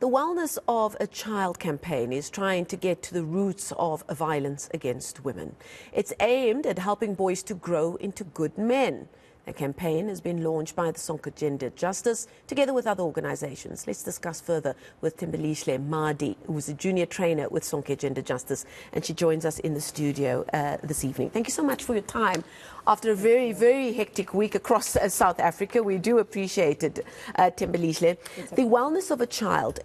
The Wellness of a Child campaign is trying to get to the roots of violence against women. It's aimed at helping boys to grow into good men. The campaign has been launched by the Sonke Gender Justice together with other organizations. Let's discuss further with Thembelihle Madi, who is a junior trainer with Sonke Gender Justice, and she joins us in the studio this evening. Thank you so much for your time. After a very, very hectic week across South Africa, we do appreciate it, Thembelihle. The wellness of a child,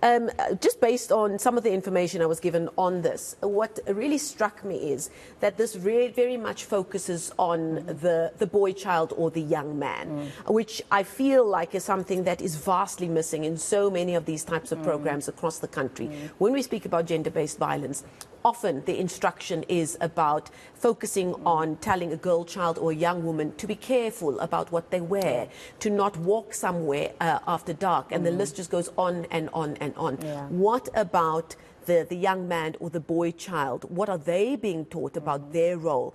just based on some of the information I was given on this, what really struck me is that this very much focuses on the boy child or the young man, which I feel like is something that is vastly missing in so many of these types of programs across the country. When we speak about gender-based violence, often the instruction is about focusing on telling a girl child or a young woman to be careful about what they wear, to not walk somewhere after dark, and the list just goes on and on and on. Yeah. What about the young man or the boy child? What are they being taught about their role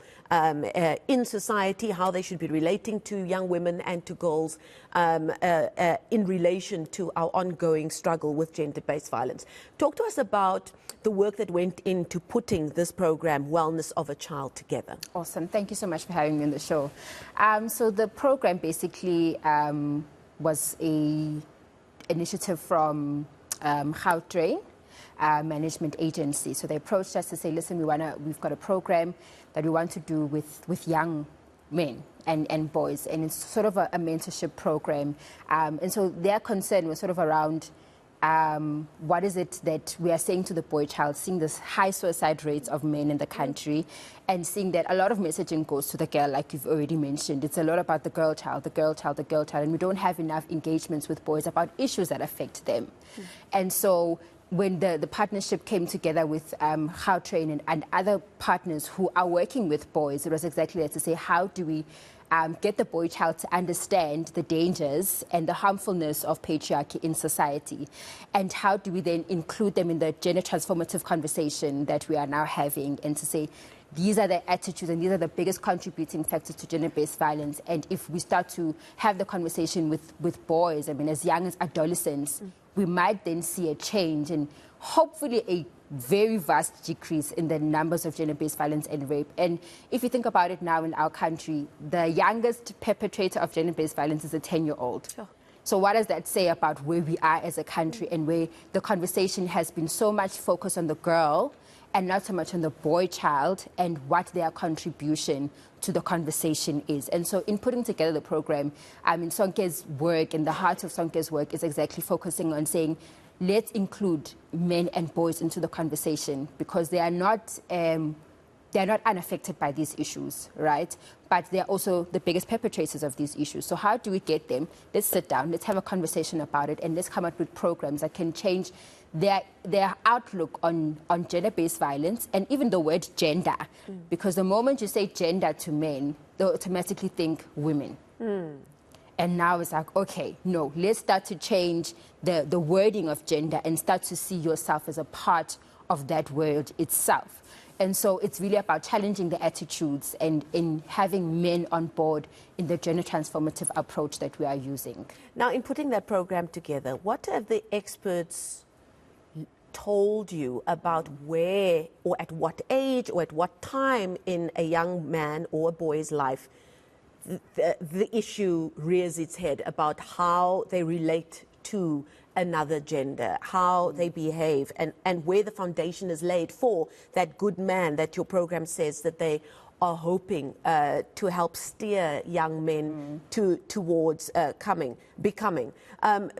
in society, how they should be relating to young women and to girls in relation to our ongoing struggle with gender-based violence? Talk to us about the work that went into putting this program, Wellness of a Child, together. Awesome. Thank you so much for having me on the show. So the program basically was an initiative from Gauteng Management Agency. So they approached us to say, listen, we've got a program that we want to do with young men and boys, and it's sort of a mentorship program. And so their concern was sort of around what is it that we are saying to the boy child, seeing this high suicide rates of men in the country, and seeing that a lot of messaging goes to the girl, like you've already mentioned. It's a lot about the girl child, and we don't have enough engagements with boys about issues that affect them. And so when the partnership came together with Gauteng and other partners who are working with boys, it was exactly that, to say, how do we get the boy child to understand the dangers and the harmfulness of patriarchy in society, and how do we then include them in the gender transformative conversation that we are now having, and to say these are the attitudes and these are the biggest contributing factors to gender-based violence. And if we start to have the conversation with boys, I mean, as young as adolescents, we might then see a change and hopefully a very vast decrease in the numbers of gender-based violence and rape. And if you think about it now in our country, the youngest perpetrator of gender-based violence is a 10-year-old. Sure. So what does that say about where we are as a country, and where the conversation has been so much focused on the girl and not so much on the boy child and what their contribution to the conversation is? And so in putting together the program, in Sonke's work, and the heart of Sonke's work is exactly focusing on saying, let's include men and boys into the conversation, because they are not unaffected by these issues, right? But they're also the biggest perpetrators of these issues. So how do we get them? Let's sit down, let's have a conversation about it, and let's come up with programs that can change their outlook on gender-based violence, and even the word gender. Because the moment you say gender to men, they automatically think women. And now it's like, okay, no, let's start to change the wording of gender and start to see yourself as a part of that word itself. And so it's really about challenging the attitudes and in having men on board in the gender transformative approach that we are using. Now, in putting that program together, what have the experts told you about where or at what age or at what time in a young man or a boy's life the issue rears its head about how they relate to another gender, how they behave, and where the foundation is laid for that good man that your program says that they are hoping to help steer young men towards becoming?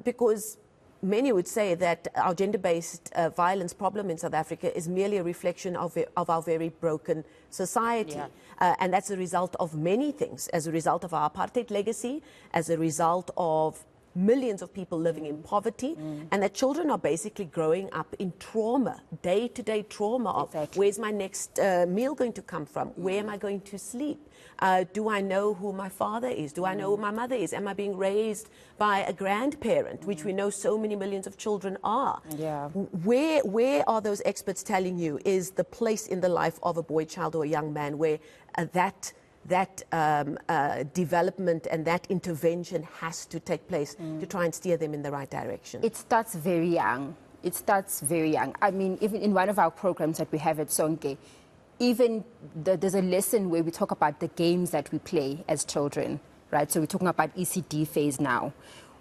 Because many would say that our gender-based violence problem in South Africa is merely a reflection of our very broken society. Yeah. And that's a result of many things, as a result of our apartheid legacy, as a result of millions of people living in poverty, and that children are basically growing up in trauma, day-to-day trauma of where's my next meal going to come from? Where am I going to sleep? Do I know who my father is? Do I know who my mother is? Am I being raised by a grandparent, which we know so many millions of children are? Yeah. Where are those experts telling you is the place in the life of a boy child or a young man where that development and that intervention has to take place to try and steer them in the right direction? It starts very young. It starts very young. I mean, even in one of our programs that we have at Sonke, even there's a lesson where we talk about the games that we play as children, right? So we're talking about ECD phase now,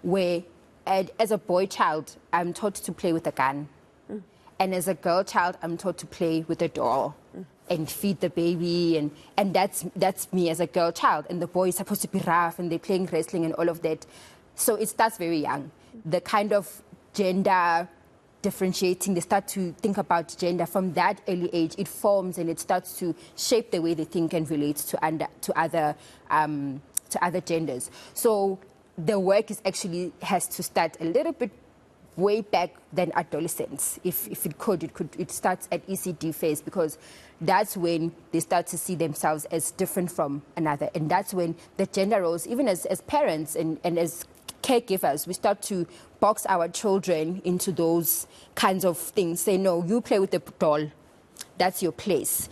where as a boy child, I'm taught to play with a gun. And as a girl child, I'm taught to play with a doll and feed the baby. And that's me as a girl child. And the boy is supposed to be rough and they're playing wrestling and all of that. So it starts very young. The kind of gender differentiating, they start to think about gender from that early age. It forms and it starts to shape the way they think and relate to other genders. So the work has to start a little bit way back than adolescence. If it starts at ECD phase, because that's when they start to see themselves as different from another. And that's when the gender roles, even as parents and as caregivers, we start to box our children into those kinds of things. Say, no, you play with the doll. That's your place.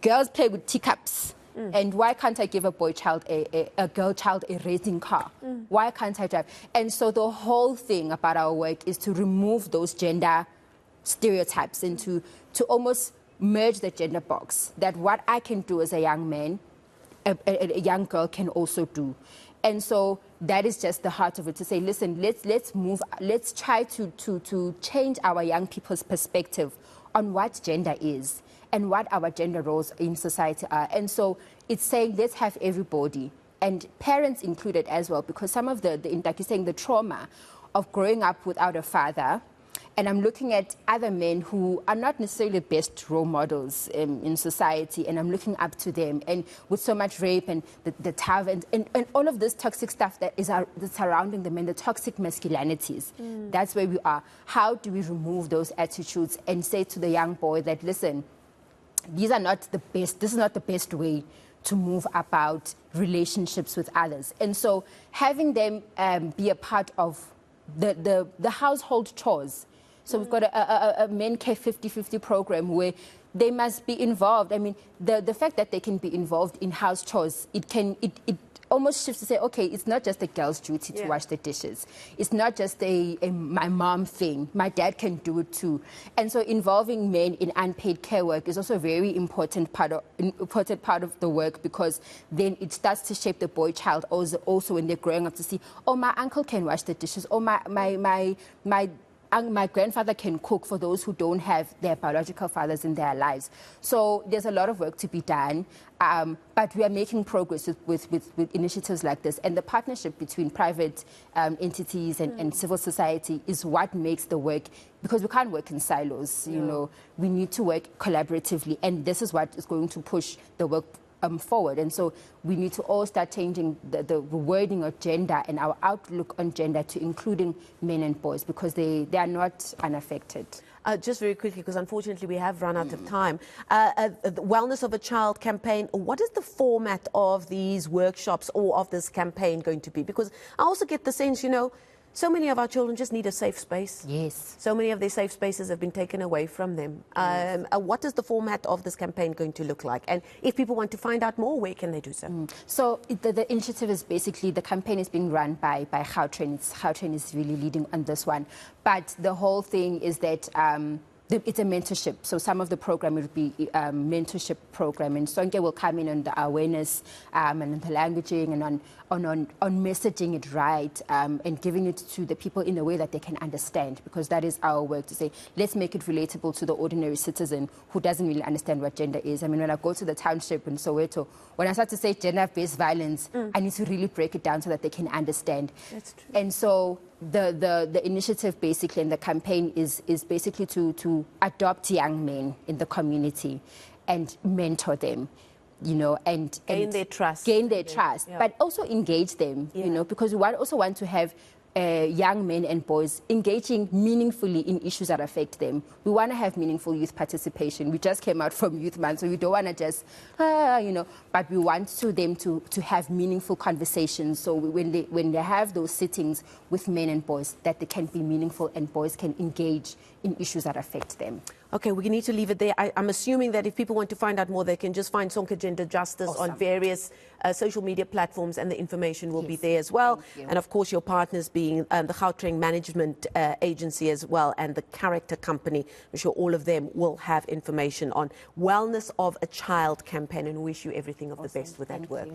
Girls play with teacups. And why can't I give a boy child, a girl child, a racing car? Why can't I drive? And so the whole thing about our work is to remove those gender stereotypes and to almost merge the gender box, that what I can do as a young man, a young girl can also do. And so that is just the heart of it, to say, listen, let's try to change our young people's perspective on what gender is and what our gender roles in society are. And so it's saying, let's have everybody, and parents included as well, because some of like you're saying, the trauma of growing up without a father. And I'm looking at other men who are not necessarily the best role models in society, and I'm looking up to them. And with so much rape and the taverns and all of this toxic stuff that's surrounding them, and the toxic masculinities, that's where we are. How do we remove those attitudes and say to the young boy that, listen, these are not the best, this is not the best way to move about relationships with others. And so having them be a part of the household chores. So we've got a men care 50-50 program where they must be involved. I mean, the fact that they can be involved in house chores, it almost shifts to say, okay, it's not just a girl's duty to wash the dishes. It's not just my mom thing. My dad can do it too. And so involving men in unpaid care work is also a very important part of the work, because then it starts to shape the boy child also when they're growing up, to see, oh, my uncle can wash the dishes, or my grandfather can cook, for those who don't have their biological fathers in their lives. So there's a lot of work to be done, but we are making progress with initiatives like this. And the partnership between private entities and civil society is what makes the work, because we can't work in silos, you know. We need to work collaboratively, and this is what is going to push the work forward. And so we need to all start changing the wording of gender and our outlook on gender to including men and boys, because they are not unaffected. Just very quickly, because unfortunately we have run out of time. The Wellness of a Child campaign, what is the format of these workshops or of this campaign going to be? Because I also get the sense, you know, so many of our children just need a safe space. Yes. So many of their safe spaces have been taken away from them. Yes. What is the format of this campaign going to look like? And if people want to find out more, where can they do so? So the initiative is basically, the campaign is being run by Gautrain. Gautrain is really leading on this one. But the whole thing is that it's a mentorship. So some of the program will be a mentorship program, and Sonke will come in on the awareness and on the languaging and on messaging it right, and giving it to the people in a way that they can understand, because that is our work, to say, let's make it relatable to the ordinary citizen who doesn't really understand what gender is. I mean, when I go to the township in Soweto, when I start to say gender-based violence, I need to really break it down so that they can understand. That's true. And so the initiative basically, and the campaign is basically to adopt young men in the community and mentor them, you know, and gain their trust. Gain their trust, but also engage them, you know, because we also want to have young men and boys engaging meaningfully in issues that affect them. We want to have meaningful youth participation. We just came out from Youth Month, so we don't want to just, you know, but we want them to have meaningful conversations. So when they have those sittings with men and boys, that they can be meaningful and boys can engage in issues that affect them. Okay, we need to leave it there. I'm assuming that if people want to find out more, they can just find Sonke Gender Justice on various social media platforms, and the information will be there as well. And of course, your partners being the Gauteng Management Agency as well, and the Character Company. I'm sure all of them will have information on Wellness of a Child campaign, and wish you everything of the best with that work.